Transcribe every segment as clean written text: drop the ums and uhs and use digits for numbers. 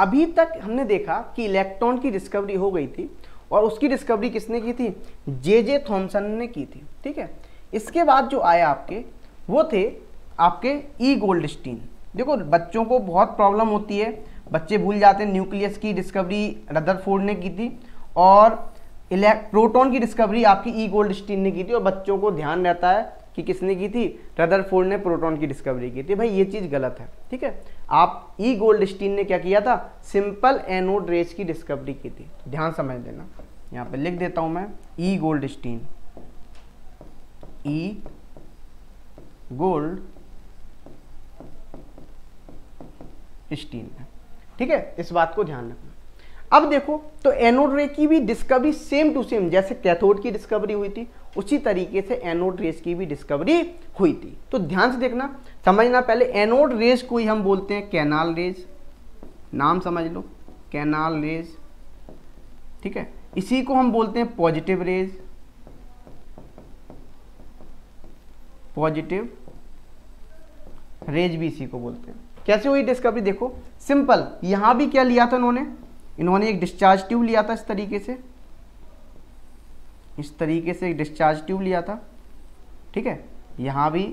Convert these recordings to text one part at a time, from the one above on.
अभी तक हमने देखा कि इलेक्ट्रॉन की डिस्कवरी हो गई थी और उसकी डिस्कवरी किसने की थी, जे थॉमसन ने की थी। ठीक है, इसके बाद जो आया आपके वो थे आपके ई गोल्डस्टीन। देखो बच्चों को बहुत प्रॉब्लम होती है, बच्चे भूल जाते हैं न्यूक्लियस की डिस्कवरी रदरफोर्ड ने की थी और प्रोटॉन की डिस्कवरी आपकी ई गोल्डस्टीन ने की थी, और बच्चों को ध्यान रहता है कि किसने की थी, रदरफोर्ड ने प्रोटॉन की डिस्कवरी की थी। भाई ये चीज़ गलत है। ठीक है, आप ई गोल्डस्टीन ने क्या किया था, सिंपल एनोड रेज की डिस्कवरी की थी। ध्यान समझ लेना, यहाँ पे लिख देता हूँ मैं ई गोल्डस्टीन, ई गोल्ड स्टीन। ठीक है, इस बात को ध्यान रखना। अब देखो तो एनोड रे की भी डिस्कवरी सेम टू सेम जैसे कैथोड की डिस्कवरी हुई थी उसी तरीके से एनोड रेज की भी डिस्कवरी हुई थी। तो ध्यान से देखना, समझना। पहले एनोड रेज को ही हम बोलते हैं कैनाल रेज, नाम समझ लो, कैनाल रेज। ठीक है, इसी को हम बोलते हैं पॉजिटिव रेज, पॉजिटिव रेज भी इसी को बोलते हैं। कैसे हुई डिस्कवरी, देखो सिंपल। यहां भी क्या लिया था इन्होंने एक डिस्चार्ज ट्यूब लिया था, इस तरीके से एक डिस्चार्ज ट्यूब लिया था। ठीक है, यहां भी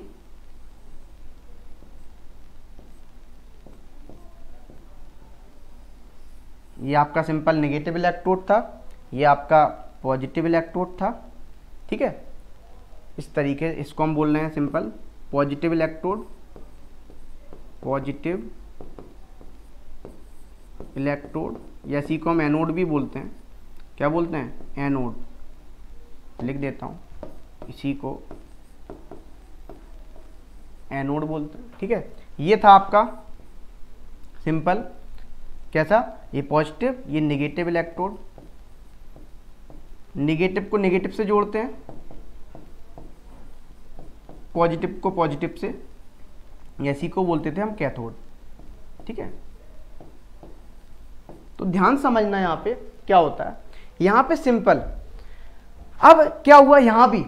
ये आपका सिंपल नेगेटिव इलेक्ट्रोड था, ये आपका पॉजिटिव इलेक्ट्रोड था। ठीक है, इस तरीके, इसको हम बोल रहे हैं simple positive electrode, positive electrode, या इसी को हम एनोड भी बोलते हैं। क्या बोलते हैं, एनोड। लिख देता हूं, इसी को एनोड बोलते हैं। ठीक है, ये था आपका सिंपल कैसा, ये पॉजिटिव, ये नेगेटिव इलेक्ट्रोड। नेगेटिव को नेगेटिव से जोड़ते हैं, पॉजिटिव को पॉजिटिव से, इसी को बोलते थे हम कैथोड। ठीक है, तो ध्यान समझना यहां पे क्या होता है। यहां पे सिंपल, अब क्या हुआ, यहां भी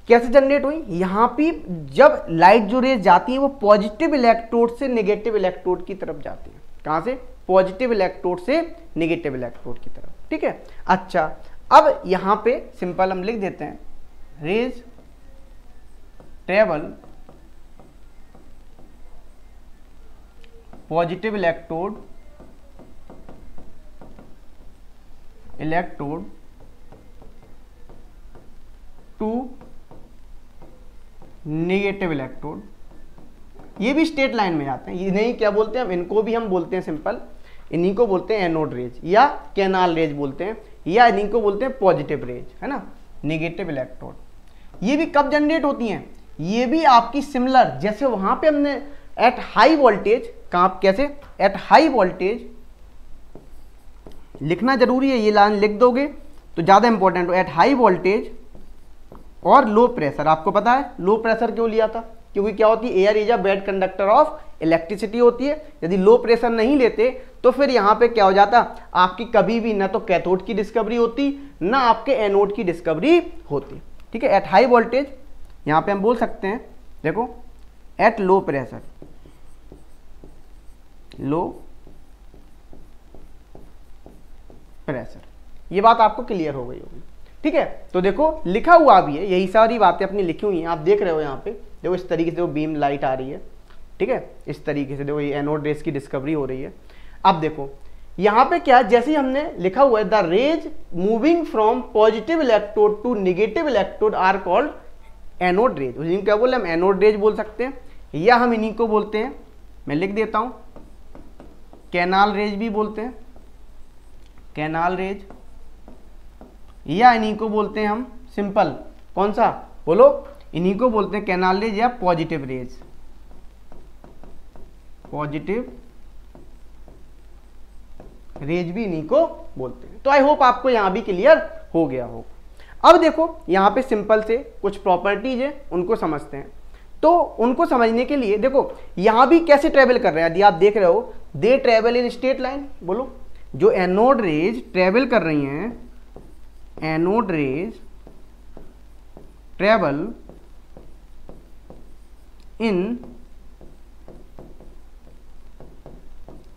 कैसे जनरेट हुई, यहां भी जब लाइट जो रेज जाती है वो पॉजिटिव इलेक्ट्रोड से नेगेटिव इलेक्ट्रोड की तरफ जाती है। कहां से, पॉजिटिव इलेक्ट्रोड से नेगेटिव इलेक्ट्रोड की तरफ। ठीक है, अच्छा अब यहां पे सिंपल हम लिख देते हैं rays travel positive electrode to negative electrode. ये भी स्ट्रेट लाइन में जाते हैं, ये नहीं क्या बोलते हैं हम, इनको भी हम बोलते हैं सिंपल, इन्हीं को बोलते हैं एनोड रेज या कैनाल रेज बोलते हैं, या इन्हीं को बोलते हैं पॉजिटिव रेज, है ना, नेगेटिव इलेक्ट्रोड। ये भी कब जनरेट होती हैं, ये भी आपकी सिमिलर, जैसे वहां पे हमने एट हाई वोल्टेज, कहां कैसे, एट हाई वोल्टेज, लिखना जरूरी है, ये लाइन लिख दोगे तो ज्यादा इंपॉर्टेंट हो। एट हाई वोल्टेज और लो प्रेशर, आपको पता है लो प्रेशर क्यों लिया था, क्योंकि क्या होती है, air is a bad conductor of electricity होती है। यदि लो प्रेशर नहीं लेते तो फिर यहां पे क्या हो जाता, आपकी कभी भी ना तो कैथोड की डिस्कवरी होती ना आपके एनोड की डिस्कवरी होती। ठीक है, एट हाई वोल्टेज, यहां पे हम बोल सकते हैं, देखो at low pressure, low pressure, ये बात आपको क्लियर हो गई होगी। ठीक है, तो देखो लिखा हुआ भी है, यही सारी बातें अपनी लिखी हुई हैं, आप देख रहे हो यहाँ पे, देखो इस तरीके से वो बीम लाइट आ रही है। ठीक है, इस तरीके से देखो ये एनोड रेज की डिस्कवरी हो रही है। अब देखो यहाँ पे क्या, जैसे ही हमने लिखा हुआ है the rays moving from positive electrode to negative electrode are called anode rays. इन्हीं क्या बोले हम, एनोड रेज बोल सकते हैं, या हम इन्हीं को बोलते हैं, मैं लिख देता हूं कैनाल रेज भी बोलते हैं, कैनाल रेज, या इन्हीं को बोलते हैं हम सिंपल, कौन सा बोलो, इन्हीं को बोलते हैं कैनाल रेज या पॉजिटिव रेज, पॉजिटिव रेज भी इन्हीं को बोलते हैं। तो आई होप आपको यहां भी क्लियर हो गया हो। अब देखो यहां पे सिंपल से कुछ प्रॉपर्टीज है, उनको समझते हैं। तो उनको समझने के लिए देखो यहां भी कैसे ट्रेवल कर रहे हैं, यदि आप देख रहे हो, they travel in straight line, बोलो जो एनोड रेज ट्रेवल कर रही हैं, anode rays travel in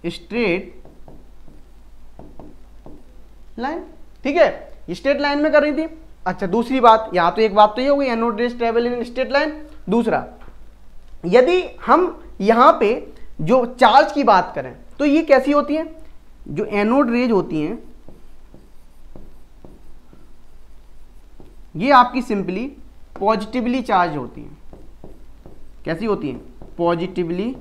straight line, ठीक है, ये स्ट्रेट लाइन में कर रही थी। अच्छा दूसरी बात, यहाँ तो एक बात तो ये हो गई, anode rays travel in straight line. दूसरा, यदि हम यहाँ पे जो चार्ज की बात करें तो ये कैसी होती है, जो एनोड रेज होती हैं ये आपकी सिंपली पॉजिटिवली चार्ज होती हैं। कैसी होती हैं, पॉजिटिवली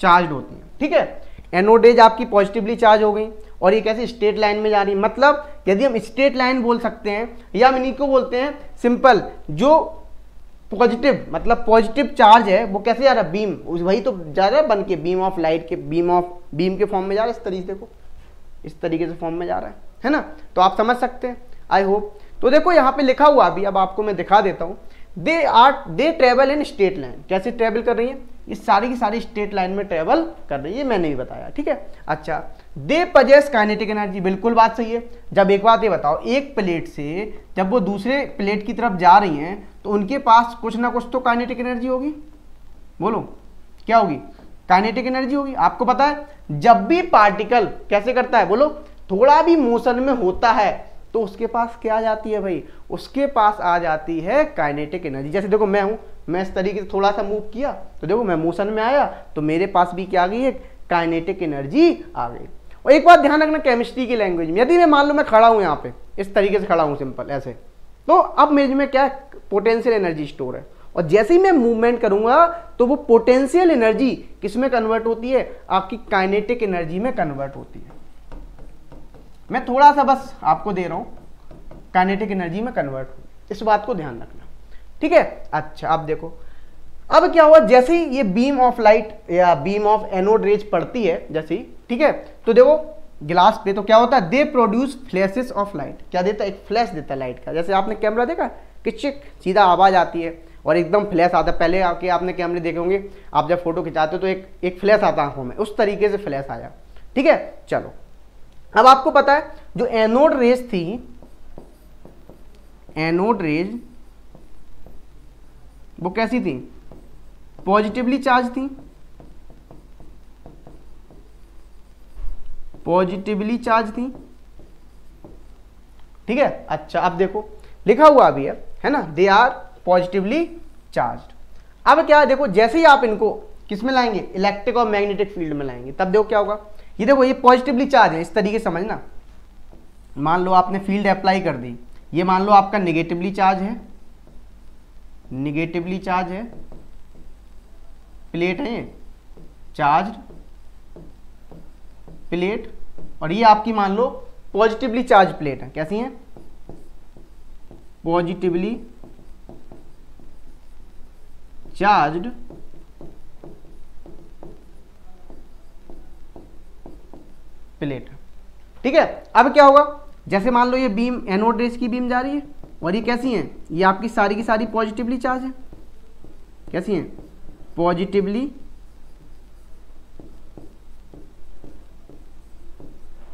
चार्ज होती हैं, ठीक है। एनोड रेज आपकी पॉजिटिवली चार्ज हो गई और ये कैसे स्ट्रेट लाइन में जा रही है। मतलब यदि हम स्ट्रेट लाइन बोल सकते हैं या हम इन्हीं को बोलते हैं सिंपल, जो पॉजिटिव मतलब पॉजिटिव चार्ज है वो कैसे जा रहा है, बीम, वही तो जा रहा है बन के बीम ऑफ लाइट के, बीम के फॉर्म में जा रहा है। इस तरीके से देखो, इस तरीके से फॉर्म में जा रहा है ना। तो आप समझ सकते हैं, आई होप। तो देखो यहाँ पे लिखा हुआ अभी, अब आपको मैं दिखा देता हूँ। They travel in straight line. कैसे ट्रेवल कर रही है, ये सारी की सारी स्ट्रेट लाइन में ट्रेवल कर रही है, ये मैंने भी बताया, ठीक है। अच्छा, दे पजेस काइनेटिक एनर्जी, बिल्कुल बात सही है। जब एक बात ये बताओ, एक प्लेट से जब वो दूसरे प्लेट की तरफ जा रही हैं तो उनके पास कुछ ना कुछ तो काइनेटिक एनर्जी होगी। बोलो क्या होगी, काइनेटिक एनर्जी होगी। आपको पता है जब भी पार्टिकल कैसे करता है, बोलो, थोड़ा भी मोशन में होता है तो उसके पास क्या आ जाती है भाई, उसके पास आ जाती है काइनेटिक एनर्जी। जैसे देखो मैं हूं, मैं इस तरीके से थोड़ा सा मूव किया तो देखो मैं मोशन में आया तो मेरे पास भी क्या आ गई है, काइनेटिक एनर्जी आ गई। और एक बात ध्यान रखना केमिस्ट्री की लैंग्वेज में, यदि मैं मान लो मैं खड़ा हूं यहाँ पे इस तरीके से खड़ा हूं सिंपल ऐसे, तो अब मेरे में क्या पोटेंशियल एनर्जी स्टोर है और जैसे ही मैं मूवमेंट करूंगा तो वो पोटेंशियल एनर्जी किस में कन्वर्ट होती है, आपकी काइनेटिक एनर्जी में कन्वर्ट होती है। मैं थोड़ा सा बस आपको दे रहा हूं, काइनेटिक एनर्जी में कन्वर्ट हो, इस बात को ध्यान रखना, ठीक है। अच्छा अब देखो, अब क्या हुआ, जैसे ही ये बीम ऑफ लाइट या बीम ऑफ एनोड रेज पड़ती है जैसे ही, ठीक है, तो देखो ग्लास पे तो क्या होता है, they produce flashes of light. क्या देता है, एक फ्लैश देता है लाइट का। जैसे आपने कैमरा देखा कि चिक सीधा आवाज आती है और एकदम फ्लैश आता है। पहले आके आपने कैमरे देखे होंगे, आप जब फोटो खिंचाते हो तो एक फ्लैश आता है आंखों में, उस तरीके से फ्लैश आया, ठीक है। चलो अब आपको पता है जो एनोड रेज थी, एनोड रेज वो कैसी थी, पॉजिटिवली चार्ज थी, पॉजिटिवली चार्ज थी, ठीक है। अच्छा अब देखो लिखा हुआ भी है ना, दे आर पॉजिटिवली चार्ज्ड। अब क्या है, देखो जैसे ही आप इनको किस में लाएंगे, इलेक्ट्रिक और मैग्नेटिक फील्ड में लाएंगे, तब देखो क्या होगा। ये देखो ये पॉजिटिवली चार्ज है, इस तरीके से समझना। मान लो आपने फील्ड अप्लाई कर दी, ये मान लो आपका नेगेटिवली चार्ज है, नेगेटिवली चार्ज है, प्लेट है ये चार्ज्ड प्लेट, और ये आपकी मान लो पॉजिटिवली चार्ज प्लेट है। कैसी है, पॉजिटिवली चार्ज्ड प्लेट, ठीक है। अब क्या होगा, जैसे मान लो ये बीम एनोड रेज की बीम जा रही है और ये कैसी है, ये आपकी सारी की सारी पॉजिटिवली चार्ज है। कैसी है, पॉजिटिवली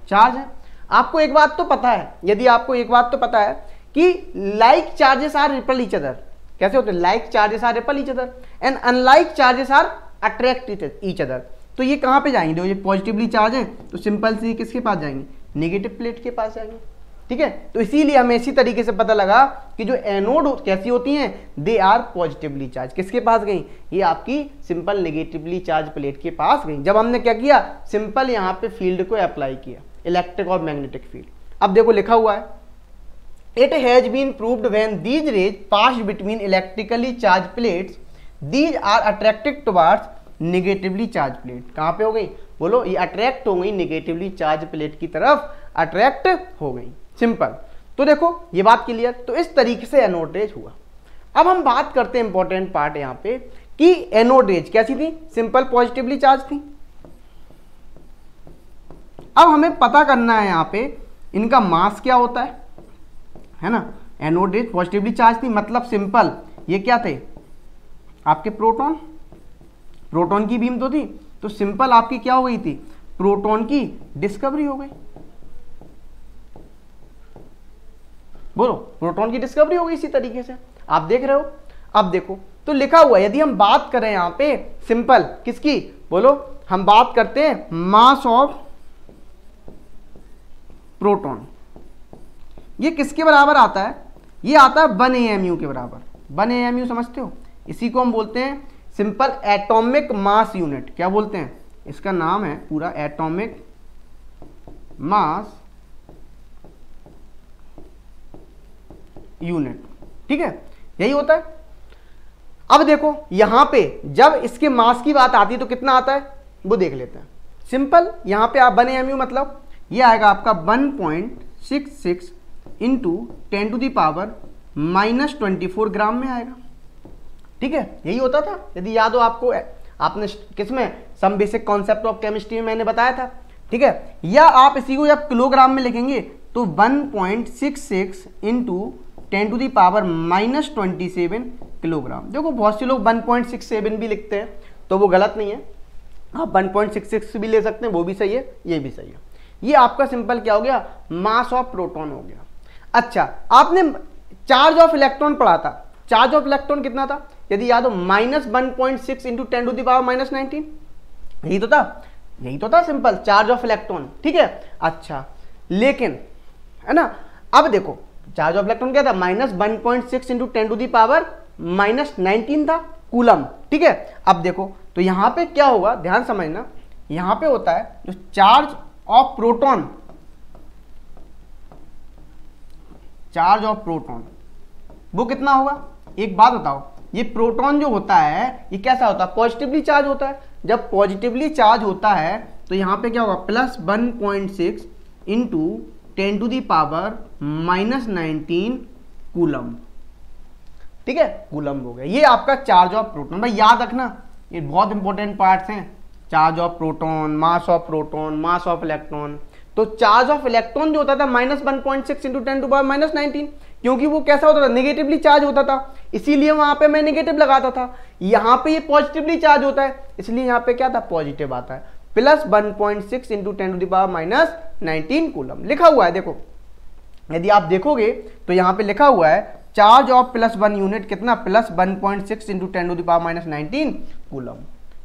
चार्ज है। आपको एक बात तो पता है, यदि आपको एक बात तो पता है कि like charges are repel each other. कैसे होते हैं, like charges are repel each other and unlike charges are attract each other. तो ये कहां पे जाएंगे, देखो ये पॉजिटिवली चार्ज है तो सिंपल सी किसके पास जाएंगे, नेगेटिव प्लेट के पास जाएंगे, ठीक है। तो इसीलिए हमें इसी तरीके से पता लगा कि जो एनोड कैसी होती हैं, दे आर पॉजिटिवली चार्ज। किसके पास गई, ये आपकी सिंपल नेगेटिवली चार्ज प्लेट के पास गई। जब हमने क्या किया, सिंपल यहाँ पे फील्ड को अप्लाई किया, इलेक्ट्रिक और मैग्नेटिक फील्ड। अब देखो लिखा हुआ है, it has been proved when these rays passed between electrically charge plates these are attracted towards negatively charge plate. कहां पे हो गई, बोलो, ये अट्रैक्ट हो गई नेगेटिवली चार्ज प्लेट की तरफ, अट्रैक्ट हो गई, सिंपल। तो देखो ये बात क्लियर। तो इस तरीके से एनोड रेज हुआ। अब हम बात करते हैं इंपॉर्टेंट पार्ट यहाँ पे कि एनोड रेज कैसी थी, सिंपल पॉजिटिवली चार्ज थी। अब हमें पता करना है यहाँ पे इनका मास क्या होता है ना। एनोड रेज पॉजिटिवली चार्ज थी, मतलब सिंपल ये क्या थे, आपके प्रोटॉन, प्रोटॉन की बीम तो थी, तो सिंपल आपकी क्या हो गई थी, प्रोटॉन की डिस्कवरी हो गई। बोलो, प्रोटॉन की डिस्कवरी हो गई इसी तरीके से, आप देख रहे हो। अब देखो तो लिखा हुआ है, यदि हम बात करें यहाँ पे सिंपल किसकी, बोलो, हम बात करते हैं मास ऑफ प्रोटॉन। ये किसके बराबर आता है? ये आता है 1 AMU के बराबर। 1 AMU समझते हो? इसी को हम बोलते हैं सिंपल एटॉमिक मास यूनिट। क्या बोलते हैं? इसका नाम है पूरा एटॉमिक मास यूनिट। ठीक है, यही होता है। अब देखो यहां पे जब इसके मास की बात आती है तो कितना आता है वो देख लेते हैं। सिंपल यहां पे आप 1 AMU मतलब ये आएगा आपका 1.66 इंटू 10⁻⁻24 ग्राम में आएगा। ठीक है, यही होता था। यदि याद हो आपको, आपने किसमें some basic concept of chemistry में मैंने बताया था। ठीक है, या आप इसी को जब किलोग्राम में लिखेंगे तो 1.66 इंटू 10⁻⁻27 किलोग्राम। देखो बहुत से लोग 1.67 भी लिखते हैं तो वो गलत नहीं है, आप 1.66 भी ले सकते हैं, वो भी सही है, ये भी सही है। ये आपका सिंपल क्या हो गया? मास ऑफ प्रोटॉन हो गया। अच्छा, आपने चार्ज ऑफ इलेक्ट्रॉन पढ़ा था। चार्ज ऑफ इलेक्ट्रॉन कितना था यदि याद हो? -1.6 इंटू 10⁻⁻19। यही तो था, यही तो था सिंपल चार्ज ऑफ इलेक्ट्रॉन। ठीक है, अच्छा लेकिन है ना, अब देखो चार्ज ऑफ इलेक्ट्रॉन क्या था? -1.6 इंटू 10⁻⁻19 था कूलम। ठीक है, अब देखो तो यहां पे क्या होगा, ध्यान समझना। यहां पे होता है जो charge of proton, charge of proton वो कितना होगा? एक बात बताओ, ये प्रोटॉन जो होता है ये कैसा होता है? पॉजिटिवली चार्ज होता है। जब पॉजिटिवली चार्ज होता है तो यहां पे क्या होगा? +1.6 इंटू 10⁻⁻19 कूलम। ठीक है, कूलम हो गया। ये आपका चार्ज ऑफ प्रोटॉन। भाई याद रखना, ये बहुत इंपॉर्टेंट पार्ट्स हैं। Charge of proton, mass of proton, mass of electron. तो चार्ज ऑफ इलेक्ट्रॉन जो होता था -1.6 इंटू 10⁻⁻19, क्योंकि वो कैसा होता था? नेगेटिवली चार्ज होता था, इसीलिए वहां पे मैं नेगेटिव लगाता था। यहां पे ये पॉजिटिवली चार्ज होता है, इसलिए यहां पे क्या था? पॉजिटिव आता है। +1.6 इंटू 10⁻⁻19 कूलम लिखा हुआ है। देखो यदि आप देखोगे तो यहां पे लिखा हुआ है चार्ज ऑफ +1 यूनिट कितना? +1.6 इंटू 10⁻⁻19 कूलम।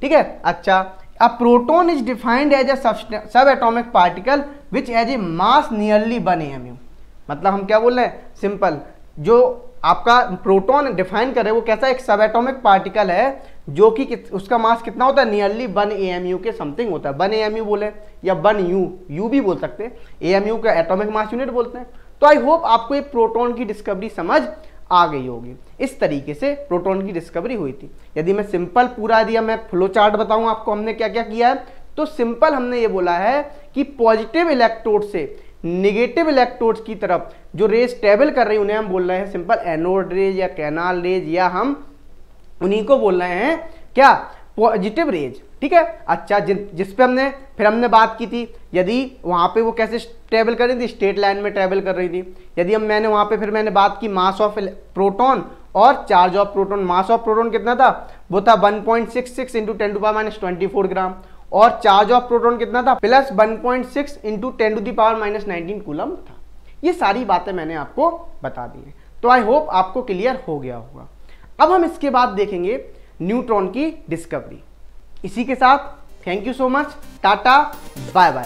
ठीक है, अच्छा, a proton is defined as a sub atomic particle which has a mass nearly 1 AMU। मतलब हम क्या बोल रहे हैं? सिंपल जो आपका प्रोटॉन डिफाइन कर रहे हैं वो कैसा? एक सब एटॉमिक पार्टिकल है जो कि उसका मास कितना होता है? नियरली 1 AMU के समथिंग होता है। 1 AMU बोले या 1 U भी बोल सकते हैं। AMU का एटॉमिक मास यूनिट बोलते हैं। तो आई होप आपको ये प्रोटॉन की डिस्कवरी समझ आ गई होगी। इस तरीके से प्रोटॉन की डिस्कवरी हुई थी। यदि मैं सिंपल पूरा दिया, मैं फ्लो चार्ट बताऊं आपको हमने क्या क्या किया है, तो सिंपल हमने ये बोला है कि पॉजिटिव इलेक्ट्रोड से नेगेटिव इलेक्ट्रोड्स की तरफ जो रेज ट्रेवल कर रही है उन्हें हम बोल रहे हैं सिंपल एनोड रेज या कैनाल रेज, या हम उन्हीं को बोल रहे हैं क्या? Positive raise. ठीक है, अच्छा जिस पे हमने बात की थी, यदि वहां पे वो कैसे ट्रेवल कर रही थी? स्ट्रेट लाइन में ट्रेवल कर रही थी। यदि मैंने वहां पे मैंने बात की मास ऑफ प्रोटॉन और charge of proton. Mass of proton कितना था? वो था 1.66 इंटू 10⁻⁻24 ग्राम, और चार्ज ऑफ प्रोटॉन कितना था? +1.6 इंटू 10⁻⁻19 कूलम था। ये सारी बातें मैंने आपको बता दी है, तो आई होप आपको क्लियर हो गया होगा। अब हम इसके बाद देखेंगे न्यूट्रॉन की डिस्कवरी। इसी के साथ thank you so much, tata bye bye.